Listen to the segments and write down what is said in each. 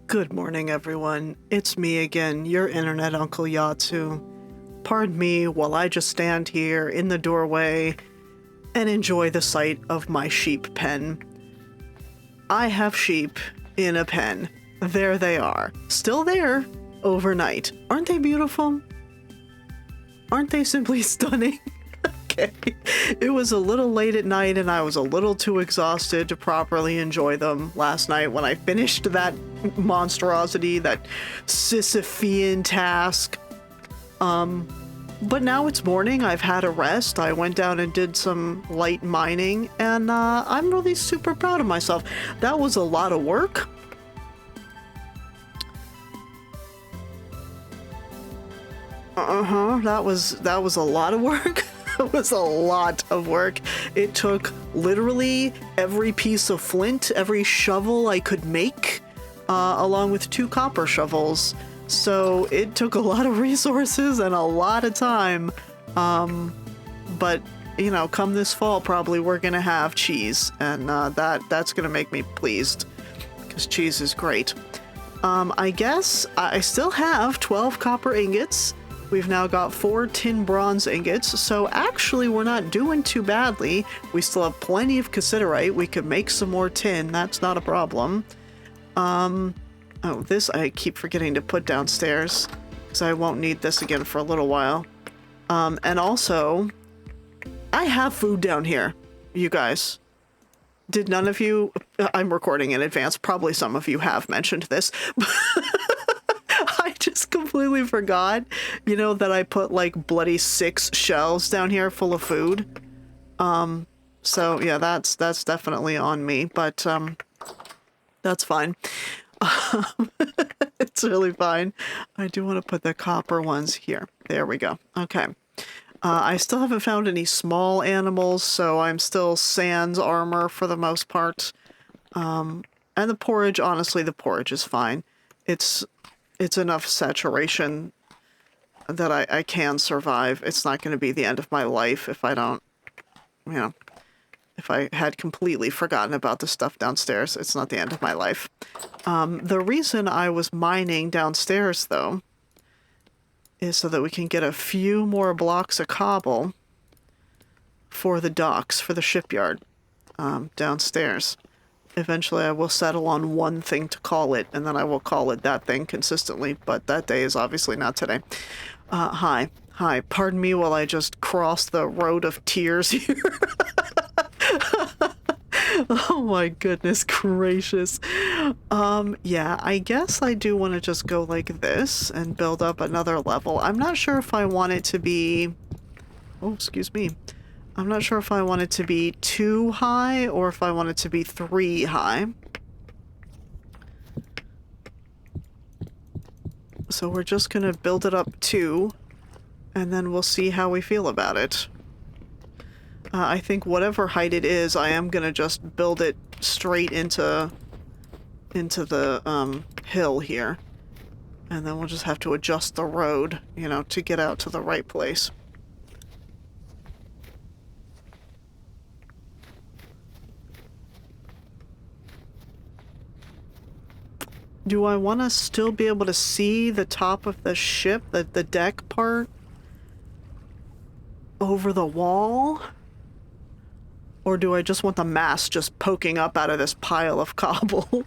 Good morning, everyone. It's me again, your internet Uncle Yatsu. Pardon me while I just stand here in the doorway and enjoy the sight of my sheep pen. I have sheep in a pen. There they are. Still there overnight. Aren't they beautiful? Aren't they simply stunning? Okay. It was a little late at night and I was a little too exhausted to properly enjoy them last night when I finished that monstrosity, that Sisyphean task. But now it's morning. I've had a rest. I went down and did some light mining and I'm really super proud of myself. That was a lot of work. That was a lot of work. It was a lot of work. It took literally every piece of flint, every shovel I could make, along with 2 copper shovels. So it took a lot of resources and a lot of time. But, you know, come this fall, probably we're going to have cheese. And that's going to make me pleased because cheese is great. I guess I still have 12 copper ingots. We've now got 4 tin bronze ingots, so actually we're not doing too badly. We still have plenty of cassiterite. We could make some more tin. That's not a problem. Oh, this I keep forgetting to put downstairs because I won't need this again for a little while. And also, I have food down here, you guys. Did none of you... I'm recording in advance. Probably some of you have mentioned this. I just completely forgot, you know, that I put like bloody 6 shelves down here full of food. So yeah, that's definitely on me, but that's fine. It's really fine. I do want to put the copper ones here. There we go. Okay. I still haven't found any small animals, so I'm still sans armor for the most part. And the porridge, honestly, the porridge is fine. It's enough saturation that I can survive. It's not going to be the end of my life if I don't, you know, if I had completely forgotten about the stuff downstairs. It's not the end of my life. The reason I was mining downstairs, though, is so that we can get a few more blocks of cobble for the docks, for the shipyard downstairs. Eventually I will settle on one thing to call it, and then I will call it that thing consistently, but that day is obviously not today. Hi. Pardon me while I just cross the road of tears here. Oh my goodness gracious. Yeah, I guess I do want to just go like this and build up another level. I'm not sure if I want it to be... Oh, excuse me. I'm not sure if I want it to be 2 high or if I want it to be 3 high. So we're just going to build it up 2, and then we'll see how we feel about it. I think whatever height it is, I am going to just build it straight into the hill here. And then we'll just have to adjust the road, you know, to get out to the right place. Do I want to still be able to see the top of the ship, the deck part, over the wall? Or do I just want the mast just poking up out of this pile of cobble?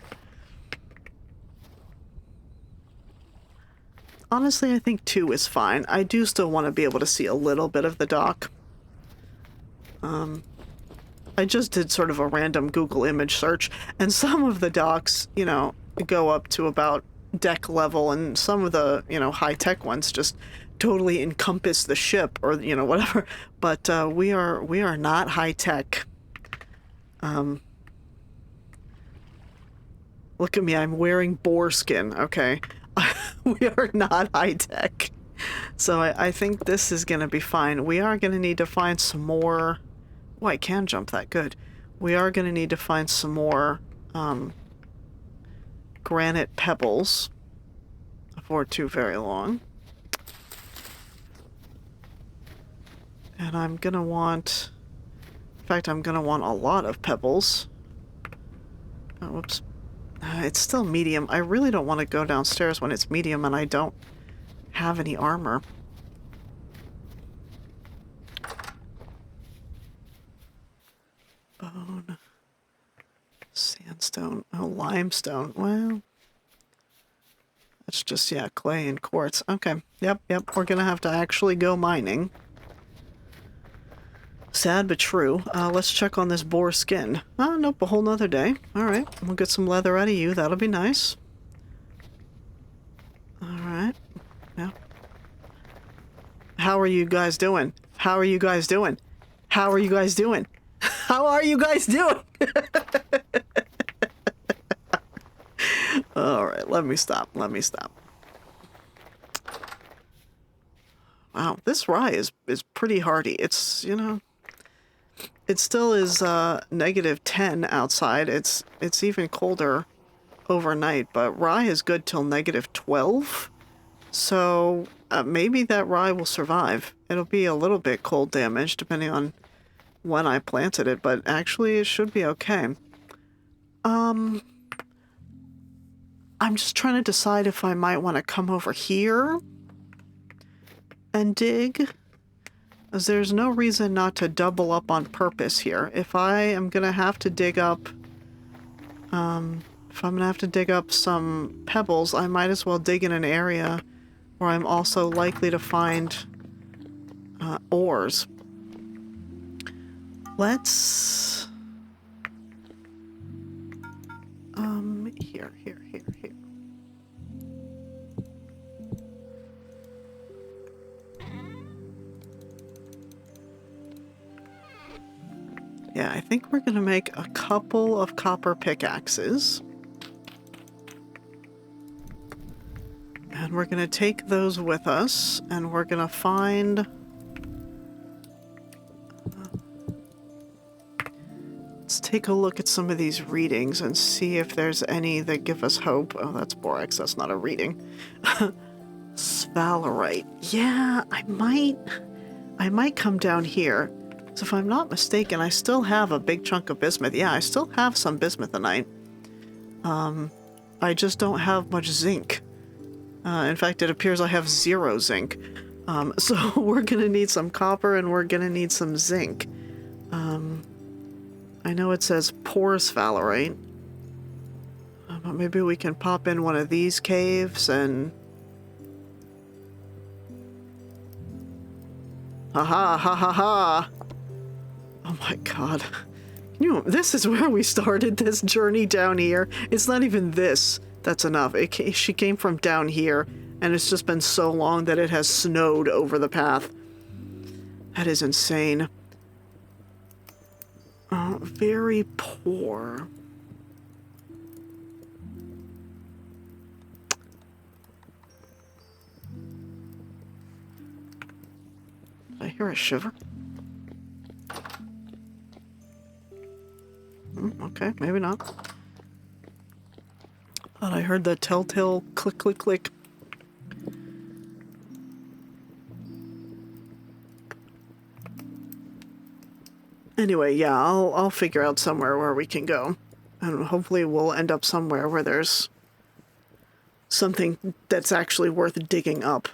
Honestly, I think 2 is fine. I do still want to be able to see a little bit of the dock. I just did sort of a random Google image search, and some of the docks, you know, go up to about deck level, and some of the, you know, high-tech ones just totally encompass the ship, or, you know, whatever. But we are not high-tech. Look at me, I'm wearing boar skin, okay? We are not high-tech. So I think this is gonna be fine. We are gonna need to find some more... Oh, I can jump that, good. We are gonna need to find some more, granite pebbles before too very long. And I'm gonna want... In fact, I'm gonna want a lot of pebbles. Oh, whoops. It's still medium. I really don't want to go downstairs when it's medium and I don't have any armor. Bone. Sandstone. Oh, limestone. Well, that's just, yeah, clay and quartz. Okay. Yep. We're gonna have to actually go mining. Sad but true. Let's check on this boar skin. Oh, nope, a whole nother day. Alright, we'll get some leather out of you. That'll be nice. Alright. Yeah. How are you guys doing? How are you guys doing? How are you guys doing? How are you guys doing? Alright, let me stop. Wow, this rye is pretty hardy. It's, you know... It still is -10 outside. It's even colder overnight, but rye is good till -12. So maybe that rye will survive. It'll be a little bit cold damage depending on when I planted it, but actually it should be okay. I'm just trying to decide if I might want to come over here and dig. As there's no reason not to double up on purpose here. If I am gonna have to dig up, some pebbles, I might as well dig in an area where I'm also likely to find ores. Let's here. Yeah, I think we're gonna make a couple of copper pickaxes. And we're gonna take those with us, and we're gonna find... Let's take a look at some of these readings and see if there's any that give us hope. Oh, that's borax, that's not a reading. Sphalerite. Yeah, I might come down here. So if I'm not mistaken, I still have a big chunk of bismuth. Yeah, I still have some bismuthinite. I just don't have much zinc. In fact, it appears I have 0 zinc. So we're gonna need some copper and we're gonna need some zinc. I know it says porous sphalerite. But maybe we can pop in one of these caves and... Ha. Oh my god. This is where we started this journey down here. It's not even this that's enough. She came from down here, and it's just been so long that it has snowed over the path. That is insane. Very poor. Did I hear a shiver? Okay, maybe not. Thought I heard the telltale click, click, click. Anyway, yeah, I'll figure out somewhere where we can go. And hopefully we'll end up somewhere where there's something that's actually worth digging up.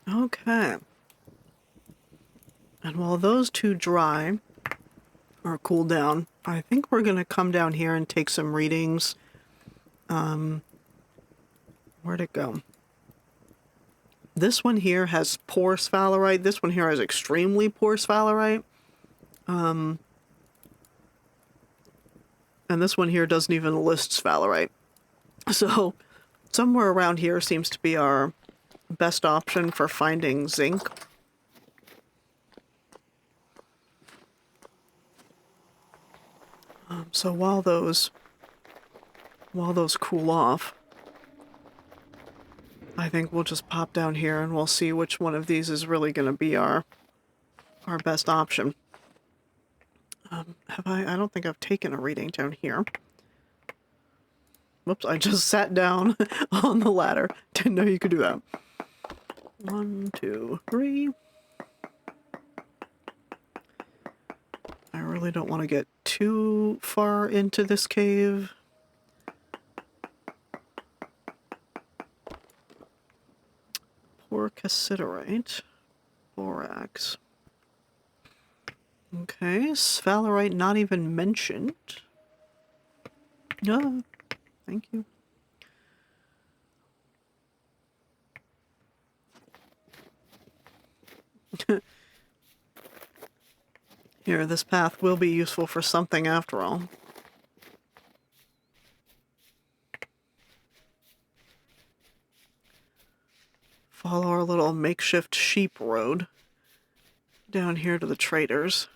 Okay. And while those two dry or cool down, I think we're going to come down here and take some readings. Where'd it go? This one here has poor sphalerite. This one here has extremely poor sphalerite. And this one here doesn't even list sphalerite. So somewhere around here seems to be our best option for finding zinc. So while those cool off, I think we'll just pop down here and we'll see which one of these is really going to be our best option. I don't think I've taken a reading down here. Whoops, I just sat down on the ladder. Didn't know you could do that. 1, 2, 3. I really don't want to get too far into this cave. Poor cassiterite. Borax. Okay, sphalerite not even mentioned. No, thank you. Here, this path will be useful for something after all. Follow our little makeshift sheep road down here to the traders.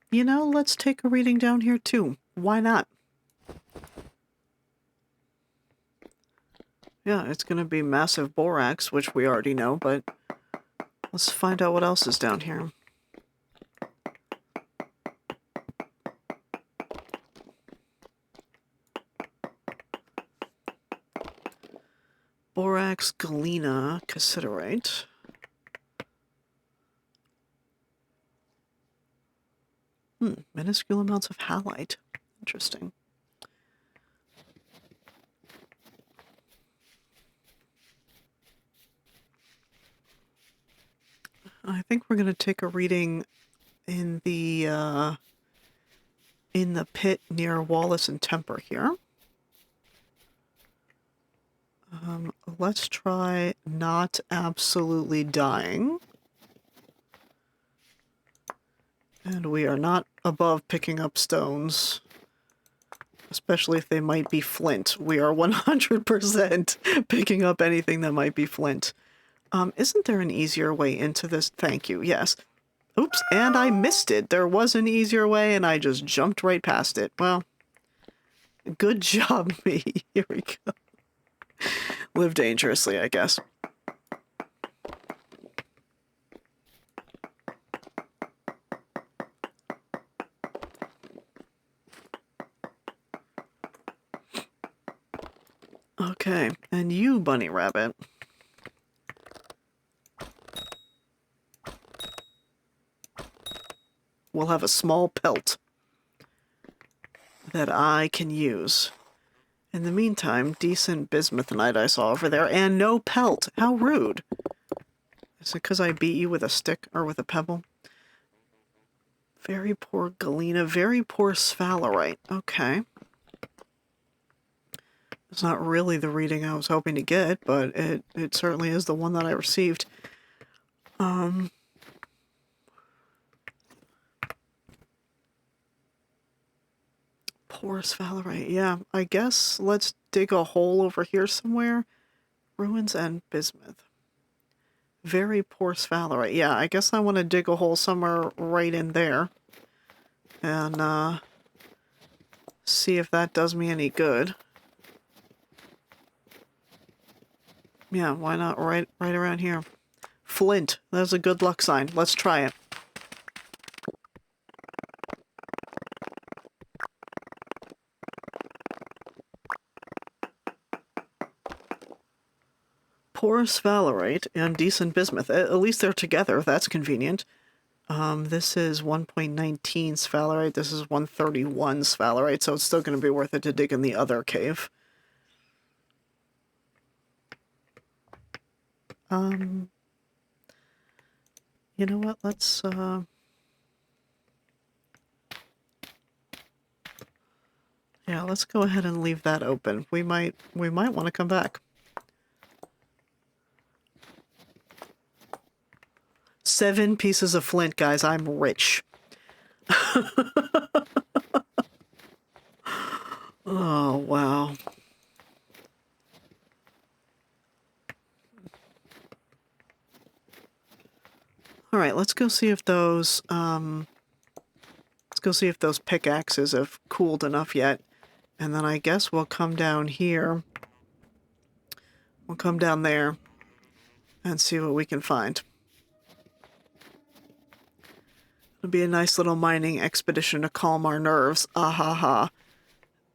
You know, let's take a reading down here too. Why not? Yeah, it's gonna be massive borax, which we already know, but let's find out what else is down here. Borax, galena, cassiterite. Minuscule amounts of halite. Interesting. I think we're going to take a reading in the pit near Wallace and Temper here. Let's try not absolutely dying. And we are not above picking up stones, especially if they might be flint. We are 100% picking up anything that might be flint. Isn't there an easier way into this? Thank you, yes. Oops, and I missed it. There was an easier way, and I just jumped right past it. Well, good job, me. Here we go. Live dangerously, I guess. Okay, and you, bunny rabbit. Will have a small pelt that I can use. In the meantime, decent bismuthinite I saw over there, and no pelt. How rude. Is it because I beat you with a stick or with a pebble? Very poor galena, very poor sphalerite. Okay. It's not really the reading I was hoping to get, but it certainly is the one that I received. Poor sphalerite. Yeah, I guess let's dig a hole over here somewhere. Ruins and bismuth. Very poor sphalerite. Yeah, I guess I want to dig a hole somewhere right in there. And, see if that does me any good. Yeah, why not right around here? Flint. That's a good luck sign. Let's try it. Poor sphalerite and decent bismuth. At least they're together. That's convenient. This is 1.19 sphalerite. This is 131 sphalerite, so it's still going to be worth it to dig in the other cave. You know what? Let's, yeah, let's go ahead and leave that open. We might want to come back. 7 pieces of flint, guys. I'm rich. Oh, wow. All right, let's go see if those pickaxes have cooled enough yet. And then I guess we'll come down here. We'll come down there and see what we can find. It'll be a nice little mining expedition to calm our nerves. Ah ha ha.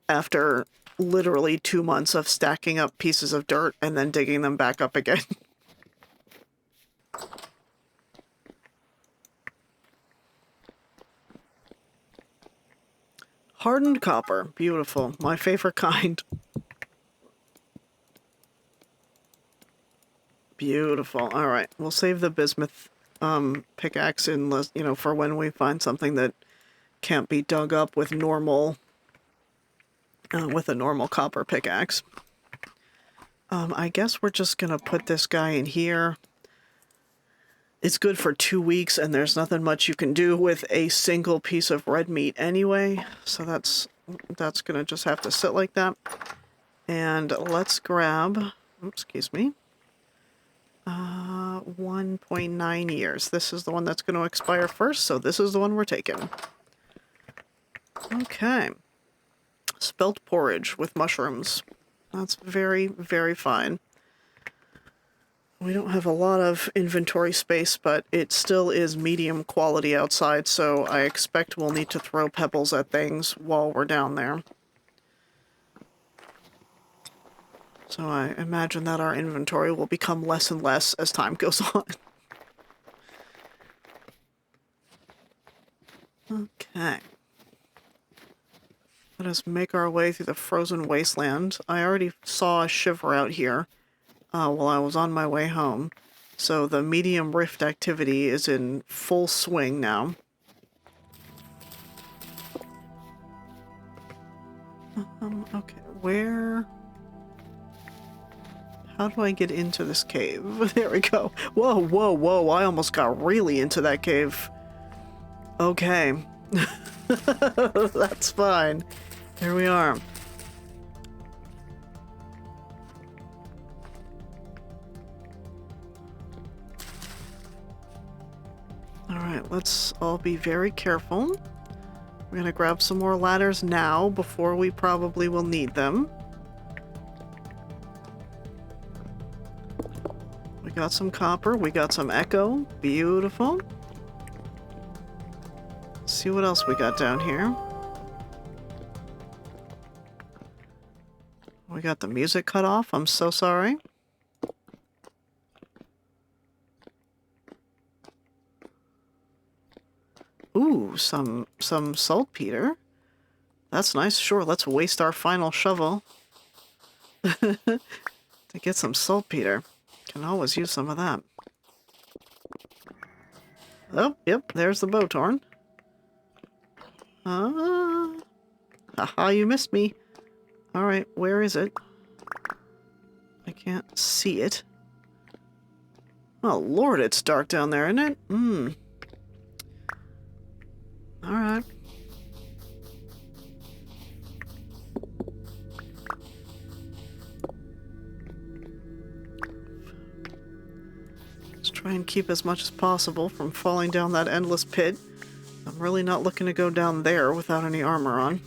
After literally 2 months of stacking up pieces of dirt and then digging them back up again. Hardened copper. Beautiful. My favorite kind. Beautiful. All right. We'll save the bismuth pickaxe for when we find something that can't be dug up with normal with a normal copper pickaxe. I guess we're just gonna put this guy in here. It's good for 2 weeks, and there's nothing much you can do with a single piece of red meat anyway, so that's gonna just have to sit like that. And let's grab, excuse me, 1.9 years. This is the one that's going to expire first, so this is the one we're taking. Okay. Spelt porridge with mushrooms. That's very, very fine. We don't have a lot of inventory space, but it still is medium quality outside, so I expect we'll need to throw pebbles at things while we're down there. So I imagine that our inventory will become less and less as time goes on. Okay. Let us make our way through the frozen wasteland. I already saw a shiver out here while I was on my way home. So the medium rift activity is in full swing now. Okay, where... How do I get into this cave? There we go. Whoa, whoa, whoa. I almost got really into that cave. Okay. That's fine. Here we are. Alright, let's all be very careful. We're gonna grab some more ladders now before we probably will need them. We got some copper, we got some echo. Beautiful. Let's see what else we got down here. We got the music cut off. I'm so sorry. Ooh, some saltpeter. That's nice. Sure, let's waste our final shovel to get some saltpeter. Can always use some of that. Oh, yep, there's the Bowtorn. Haha, you missed me. Alright, where is it? I can't see it. Oh lord, it's dark down there, isn't it? Alright. Let's try and keep as much as possible from falling down that endless pit. I'm really not looking to go down there without any armor on.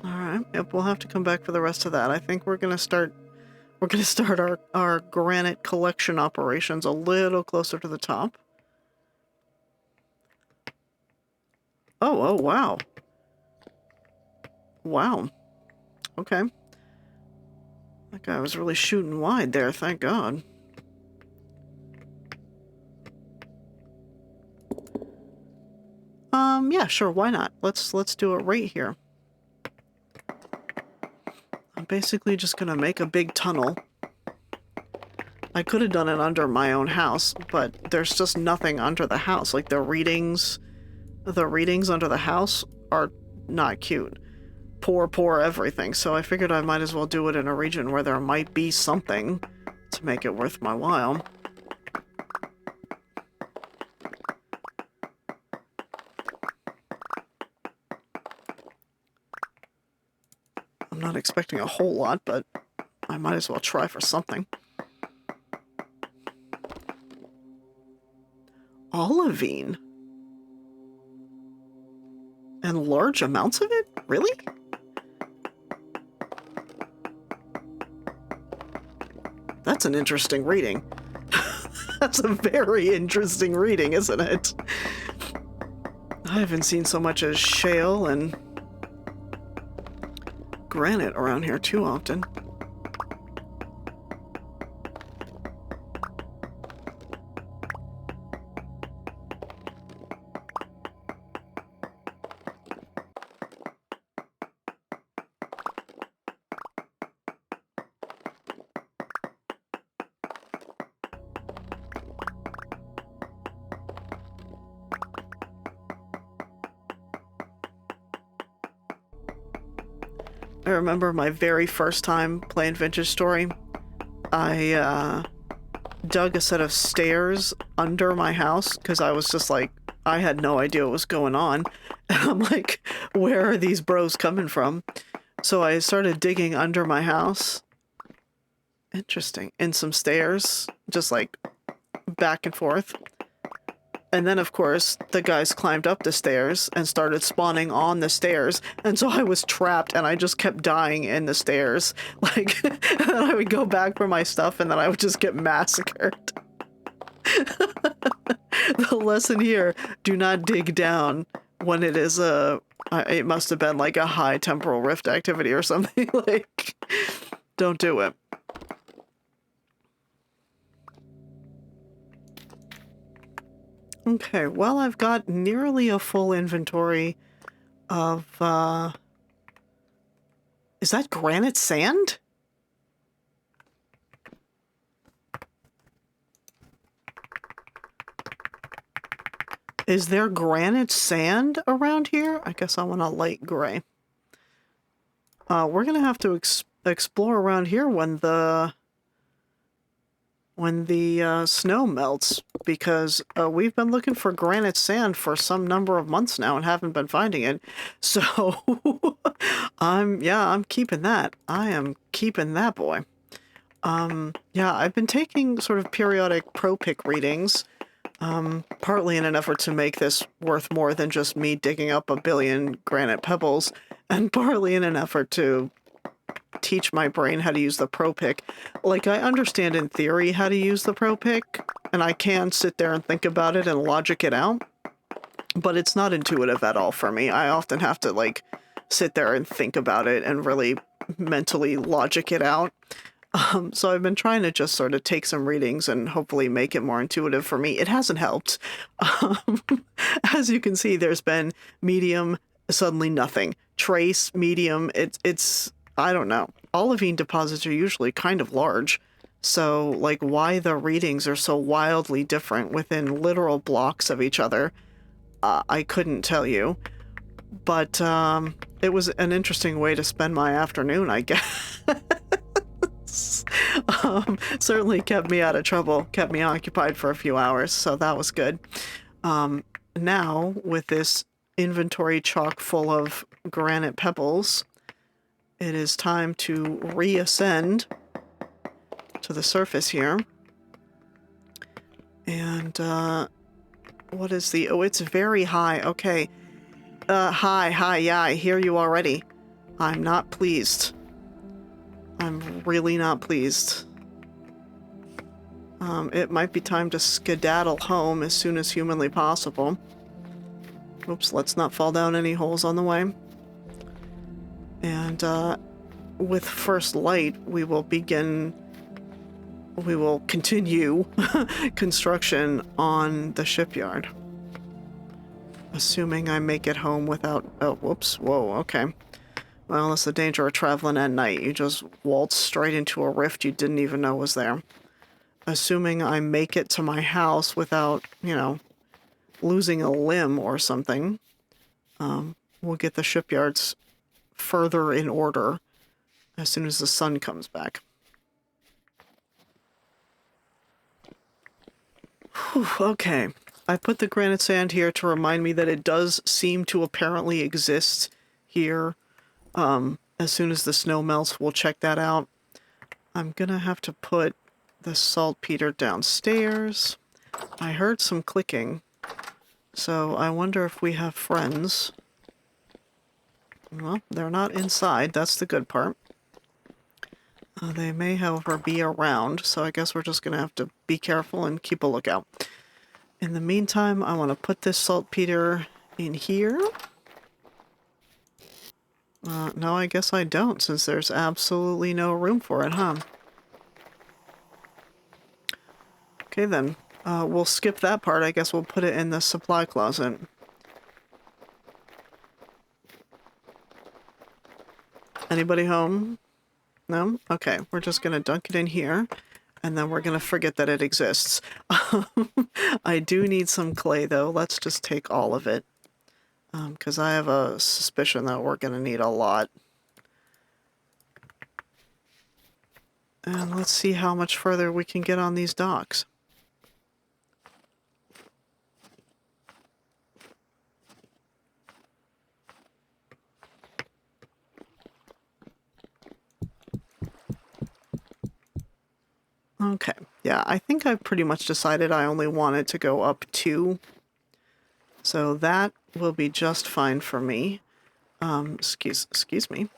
Alright, yep, we'll have to come back for the rest of that. I think we're gonna start our granite collection operations a little closer to the top. Oh, wow. Wow. Okay. That guy was really shooting wide there, thank God. Yeah, sure, why not? Let's do it right here. I'm basically just gonna make a big tunnel. I could have done it under my own house, but there's just nothing under the house. Like the readings under the house are not cute. Poor everything. So I figured I might as well do it in a region where there might be something to make it worth my while. I'm not expecting a whole lot, but I might as well try for something. Olivine. And large amounts of it? Really? That's an interesting reading. That's a very interesting reading, isn't it? I haven't seen so much as shale and granite around here too often. I remember my very first time playing Vintage Story. I dug a set of stairs under my house because I was just like, I had no idea what was going on. And I'm like, where are these bros coming from? So I started digging under my house. Interesting. In some stairs, just like back and forth. And then, of course, the guys climbed up the stairs and started spawning on the stairs. And so I was trapped and I just kept dying in the stairs. Like, and then I would go back for my stuff and then I would just get massacred. The lesson here, do not dig down when it is it must have been like a high temporal rift activity or something. Like, don't do it. Okay, well, I've got nearly a full inventory of, is that granite sand? Is there granite sand around here? I guess I want a light gray. We're gonna have to explore around here when the snow melts, because we've been looking for granite sand for some number of months now and haven't been finding it. So I'm keeping that. I am keeping that boy. Yeah, I've been taking sort of periodic pro pick readings, partly in an effort to make this worth more than just me digging up a billion granite pebbles, and partly in an effort to teach my brain how to use the pro pick. Like, I understand in theory how to use the pro pick, and I can sit there and think about it and logic it out, but it's not intuitive at all for me. I often have to, like, sit there and think about it and really mentally logic it out. So I've been trying to just sort of take some readings and hopefully make it more intuitive for me. It hasn't helped. As you can see, there's been medium, suddenly nothing. Trace, medium, it's I don't know. Olivine deposits are usually kind of large. So, like, why the readings are so wildly different within literal blocks of each other, I couldn't tell you. But it was an interesting way to spend my afternoon, I guess. Certainly kept me out of trouble, kept me occupied for a few hours, so that was good. Now, with this inventory chock full of granite pebbles, it is time to reascend to the surface here. And, what is the... Oh, it's very high. Okay. Hi, yeah, I hear you already. I'm not pleased. I'm really not pleased. It might be time to skedaddle home as soon as humanly possible. Oops, let's not fall down any holes on the way. And with first light, we will continue construction on the shipyard. Assuming I make it home without... Oh, whoops. Whoa, okay. Well, that's the danger of traveling at night. You just waltz straight into a rift you didn't even know was there. Assuming I make it to my house without, you know, losing a limb or something, we'll get the shipyards further in order as soon as the sun comes back. Whew, okay. I put the granite sand here to remind me that it does seem to apparently exist here. As soon as the snow melts, we'll check that out. I'm gonna have to put the saltpeter downstairs. I heard some clicking, so I wonder if we have friends. Well, they're not inside, that's the good part. They may, however, be around, so I guess we're just going to have to be careful and keep a lookout. In the meantime, I want to put this saltpeter in here. No, I guess I don't, since there's absolutely no room for it, huh? Okay, then. We'll skip that part. I guess we'll put it in the supply closet. Anybody home? No? Okay, we're just gonna dunk it in here, and then we're gonna forget that it exists. I do need some clay, though. Let's just take all of it. Because I have a suspicion that we're gonna need a lot. And let's see how much further we can get on these docks. Okay, yeah, I think I've pretty much decided I only want it to go up 2. So that will be just fine for me. Excuse me.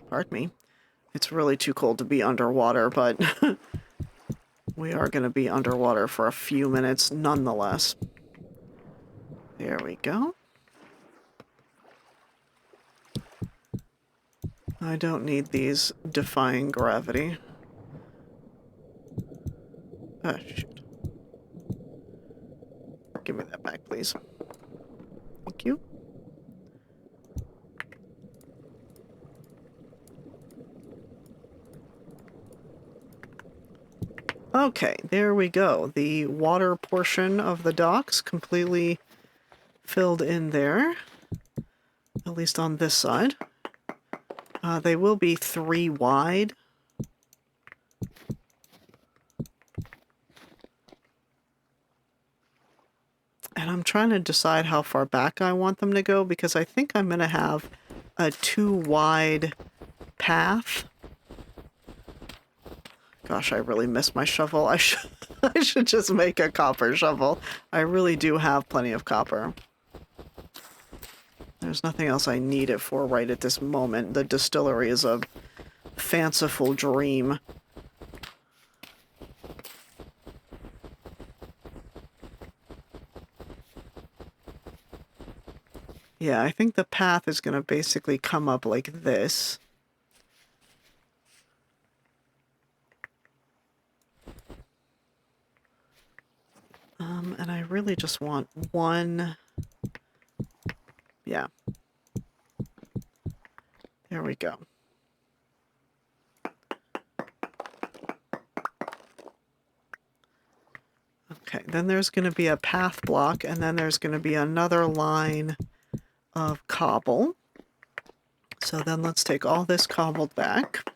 Pardon me. It's really too cold to be underwater, but we are going to be underwater for a few minutes nonetheless. There we go. I don't need these defying gravity. Ah, shoot. Give me that back, please. Thank you. Okay, there we go. The water portion of the docks completely filled in there. At least on this side. They will be 3 wide. And I'm trying to decide how far back I want them to go, because I think I'm going to have a 2 wide path. Gosh, I really miss my shovel. I should just make a copper shovel. I really do have plenty of copper. There's nothing else I need it for right at this moment. The distillery is a fanciful dream. Yeah, I think the path is going to basically come up like this. And I really just want one. Yeah. There we go. Okay, then there's going to be a path block, and then there's going to be another line of cobble. So then let's take all this cobbled back.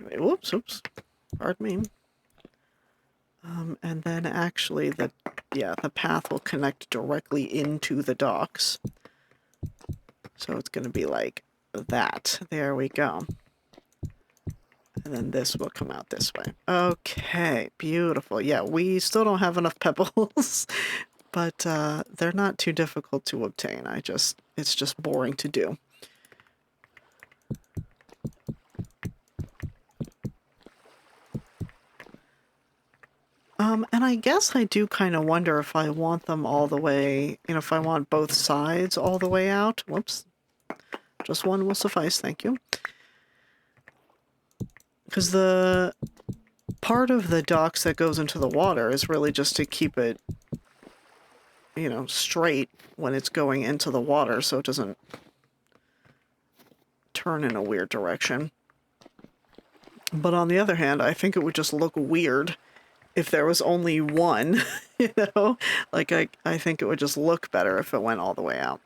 Wait, whoops, oops. Pardon me. And then actually the path will connect directly into the docks. So it's going to be like that. There we go. And then this will come out this way. Okay, beautiful. Yeah, we still don't have enough pebbles, but they're not too difficult to obtain. It's just boring to do. And I guess I do kind of wonder if I want them all the way, if I want both sides all the way out. Whoops. Just one will suffice, thank you. Because the part of the docks that goes into the water is really just to keep it, straight when it's going into the water so it doesn't turn in a weird direction. But on the other hand, I think it would just look weird if there was only one, Like, I think it would just look better if it went all the way out.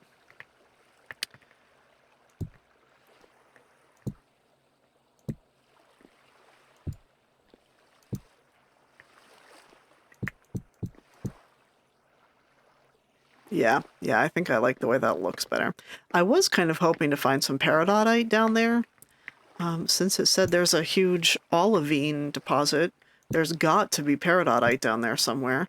Yeah, I think I like the way that looks better. I was kind of hoping to find some peridotite down there, Since it said there's a huge olivine deposit, there's got to be peridotite down there somewhere.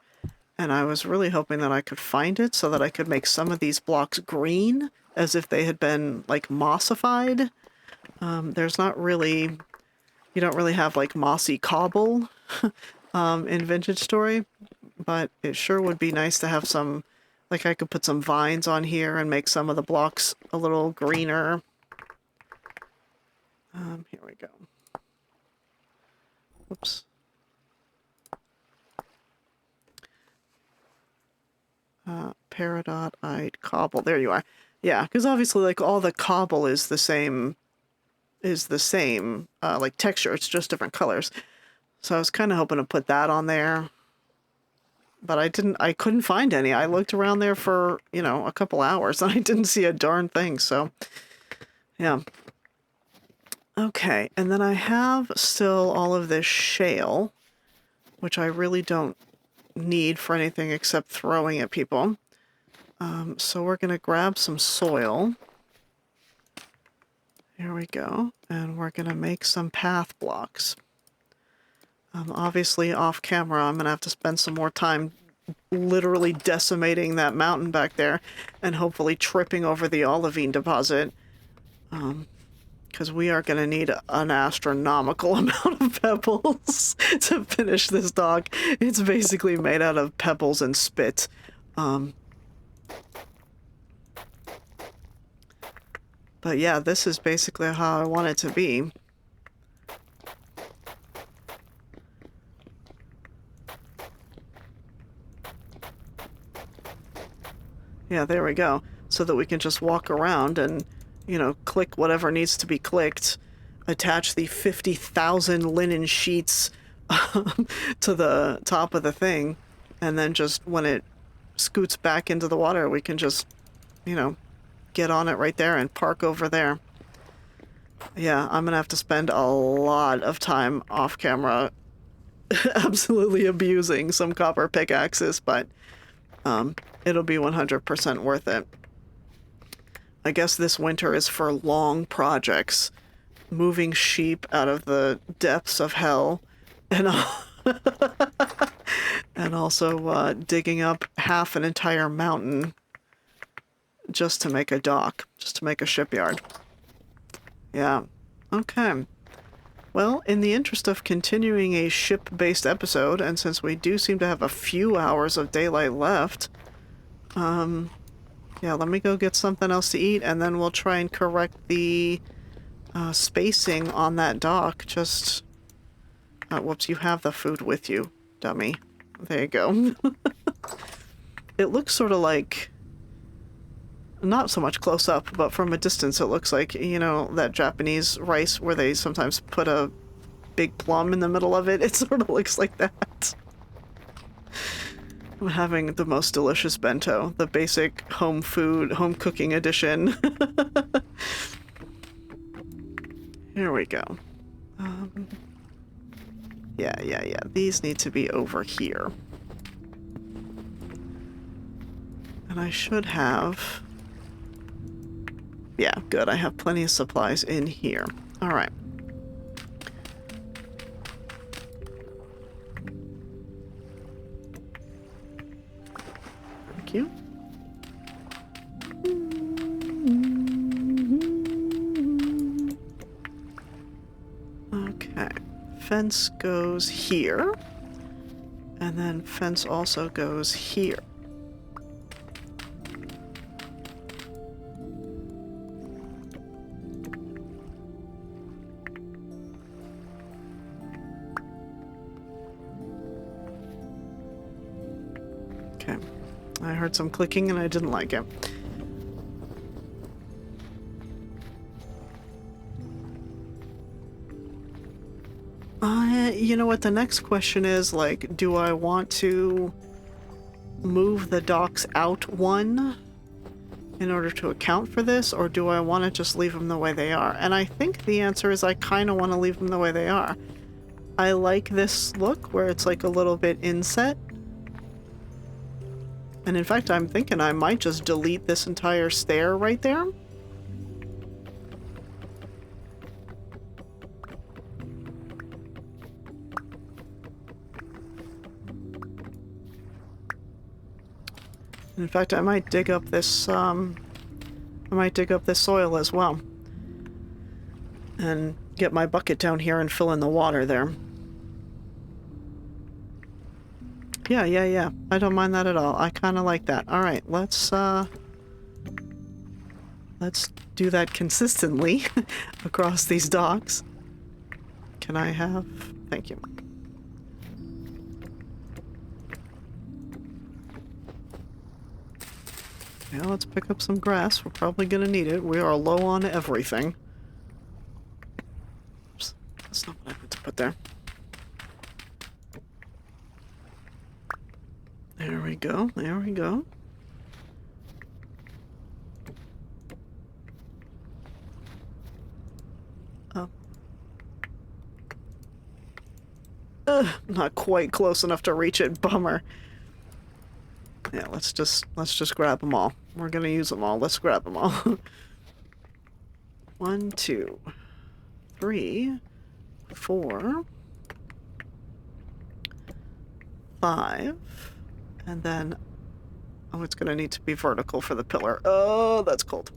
And I was really hoping that I could find it so that I could make some of these blocks green, as if they had been, like, mossified. There's not really... You don't really have, like, mossy cobble in Vintage Story, but it sure would be nice to have some... Like, I could put some vines on here and make some of the blocks a little greener. Here we go. Whoops. Peridotite cobble. There you are. Yeah, because obviously, like, all the cobble is the same, like, texture. It's just different colors. So I was kind of hoping to put that on there. But I couldn't find any. I looked around there for, you know, a couple hours and I didn't see a darn thing, so yeah. Okay, and then I have still all of this shale, which I really don't need for anything except throwing at people. So we're gonna grab some soil. Here we go, and we're gonna make some path blocks. Obviously, off camera, I'm going to have to spend some more time literally decimating that mountain back there and hopefully tripping over the olivine deposit. Because we are going to need an astronomical amount of pebbles to finish this dock. It's basically made out of pebbles and spit. But yeah, this is basically how I want it to be. Yeah, there we go. So that we can just walk around and, you know, click whatever needs to be clicked, attach the 50,000 linen sheets to the top of the thing, and then just when it scoots back into the water, we can just, you know, get on it right there and park over there. Yeah, I'm gonna have to spend a lot of time off camera absolutely abusing some copper pickaxes, but it'll be 100% worth it. I guess this winter is for long projects. Moving sheep out of the depths of hell, and and also digging up half an entire mountain just to make a dock, just to make a shipyard. Yeah. Okay. Well, in the interest of continuing a ship-based episode, and since we do seem to have a few hours of daylight left, yeah, let me go get something else to eat, and then we'll try and correct the spacing on that dock. Just... whoops, you have the food with you, dummy. There you go. It looks sort of like... Not so much close up, but from a distance it looks like, you know, that Japanese rice where they sometimes put a big plum in the middle of it. It sort of looks like that. I'm having the most delicious bento, the basic home food, home cooking edition. Here we go. Yeah. These need to be over here. And I should have... Yeah, good. I have plenty of supplies in here. All right. Thank you. Okay. Fence goes here. And then fence also goes here. I heard some clicking and I didn't like it. You know what, the next question is, like, do I want to move the docks out one in order to account for this, or do I want to just leave them the way they are? And I think the answer is I kind of want to leave them the way they are. I like this look where it's like a little bit inset. And in fact, I'm thinking I might just delete this entire stair right there. In fact, I might dig up this, soil as well. And get my bucket down here and fill in the water there. Yeah. I don't mind that at all. I kind of like that. Alright, let's do that consistently across these docks. Can I have... Thank you. Yeah, let's pick up some grass. We're probably gonna need it. We are low on everything. Oops, that's not what I meant to put there. There we go, there we go. Not quite close enough to reach it, bummer. Yeah, let's just grab them all. We're gonna use them all. Let's grab them all. 1, 2, 3, 4, 5, and then oh, it's gonna need to be vertical for the pillar. Oh, that's cold.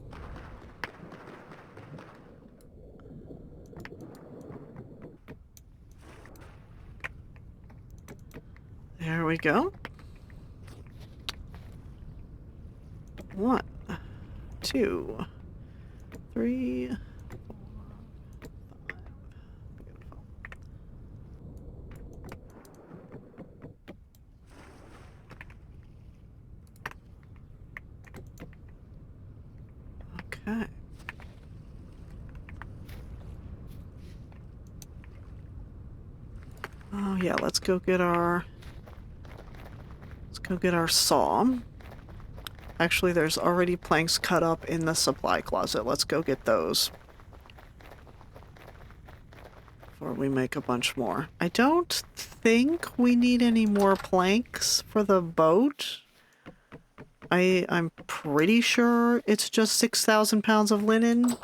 There we go. 1, 2, 3, 4, 5. Okay. Oh yeah, let's go get our saw. Actually, there's already planks cut up in the supply closet. Let's go get those before we make a bunch more. I don't think we need any more planks for the boat. I'm pretty sure it's just 6,000 pounds of linen.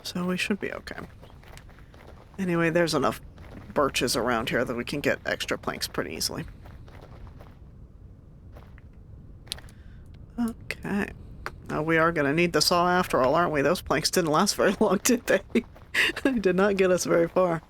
So we should be okay. Anyway, there's enough birches around here that we can get extra planks pretty easily. Okay. Now we are going to need the saw after all, aren't we? Those planks didn't last very long, did they? They did not get us very far.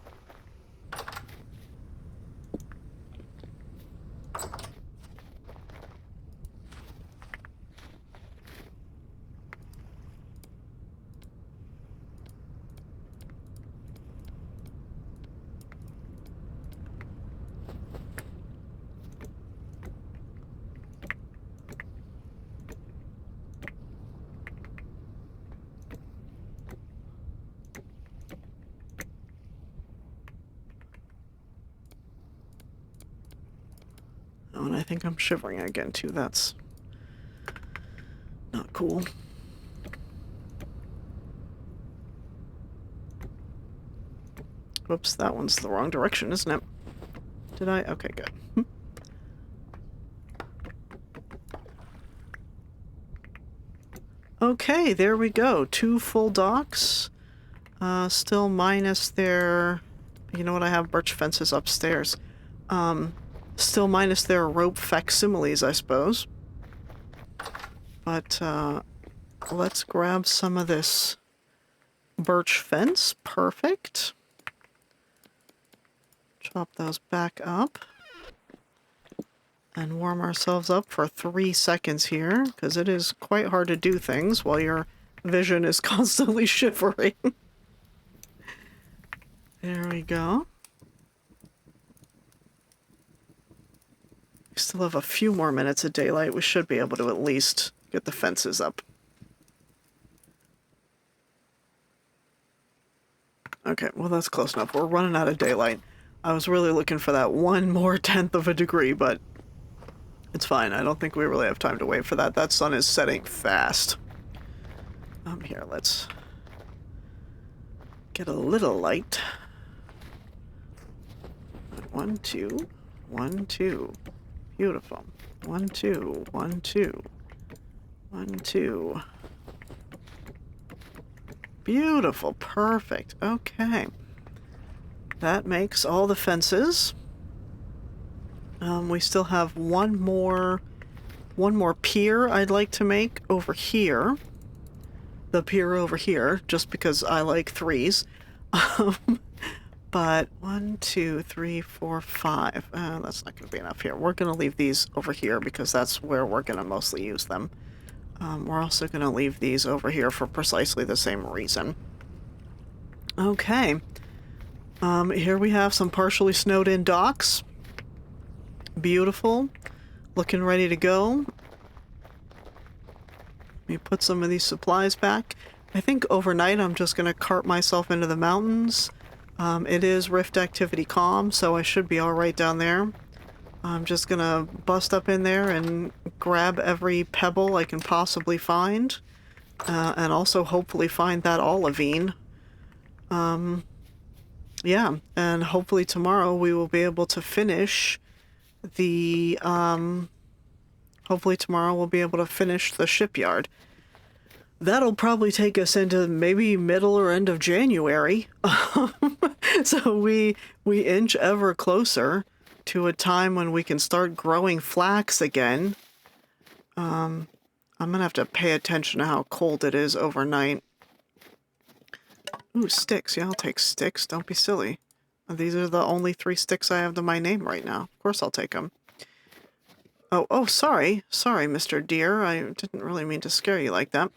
Oh, and I think I'm shivering again, too. That's not cool. Whoops, that one's the wrong direction, isn't it? Did I? Okay, good. Okay, there we go. 2 full docks. Still minus their... You know what? I have birch fences upstairs. Still minus their rope facsimiles, I suppose. But, let's grab some of this birch fence. Perfect. Chop those back up. And warm ourselves up for 3 seconds here, because it is quite hard to do things while your vision is constantly shivering. There we go. We still have a few more minutes of daylight. We should be able to at least get the fences up. Okay, well that's close enough. We're running out of daylight. I was really looking for that 1 more tenth of a degree, but it's fine. I don't think we really have time to wait for that. That sun is setting fast. Here, let's get a little light. 1, 2, 1, 2. Beautiful. 1, 2, 1, 2. 1, 2. Beautiful. Perfect. Okay. That makes all the fences. We still have one more pier I'd like to make over here. The pier over here, just because I like threes. But 1, 2, 3, 4, 5. That's not going to be enough here. We're going to leave these over here because that's where we're going to mostly use them. We're also going to leave these over here for precisely the same reason. Okay. Here we have some partially snowed in docks. Beautiful. Looking ready to go. Let me put some of these supplies back. I think overnight I'm just going to cart myself into the mountains. It is Rift Activity Calm, so I should be alright down there. I'm just going to bust up in there and grab every pebble I can possibly find. And also hopefully find that olivine. Yeah, and hopefully tomorrow we will be able to finish the, hopefully tomorrow we'll be able to finish the shipyard. That'll probably take us into maybe middle or end of January. So we inch ever closer to a time when we can start growing flax again. I'm gonna have to pay attention to how cold it is overnight. Ooh, sticks. Yeah, I'll take sticks. Don't be silly. These are the only 3 sticks I have to my name right now. Of course I'll take them. Oh, sorry. Sorry, Mr. Deer. I didn't really mean to scare you like that.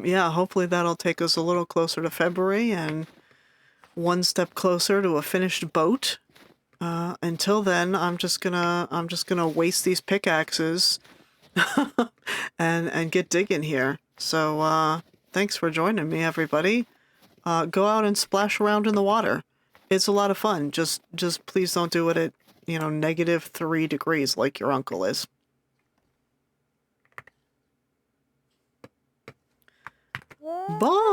Yeah, hopefully that'll take us a little closer to February and one step closer to a finished boat. Until then, I'm just gonna waste these pickaxes and get digging here. So, thanks for joining me, everybody. Go out and splash around in the water. It's a lot of fun. Just please don't do it at, -3 degrees like your uncle is. Bye!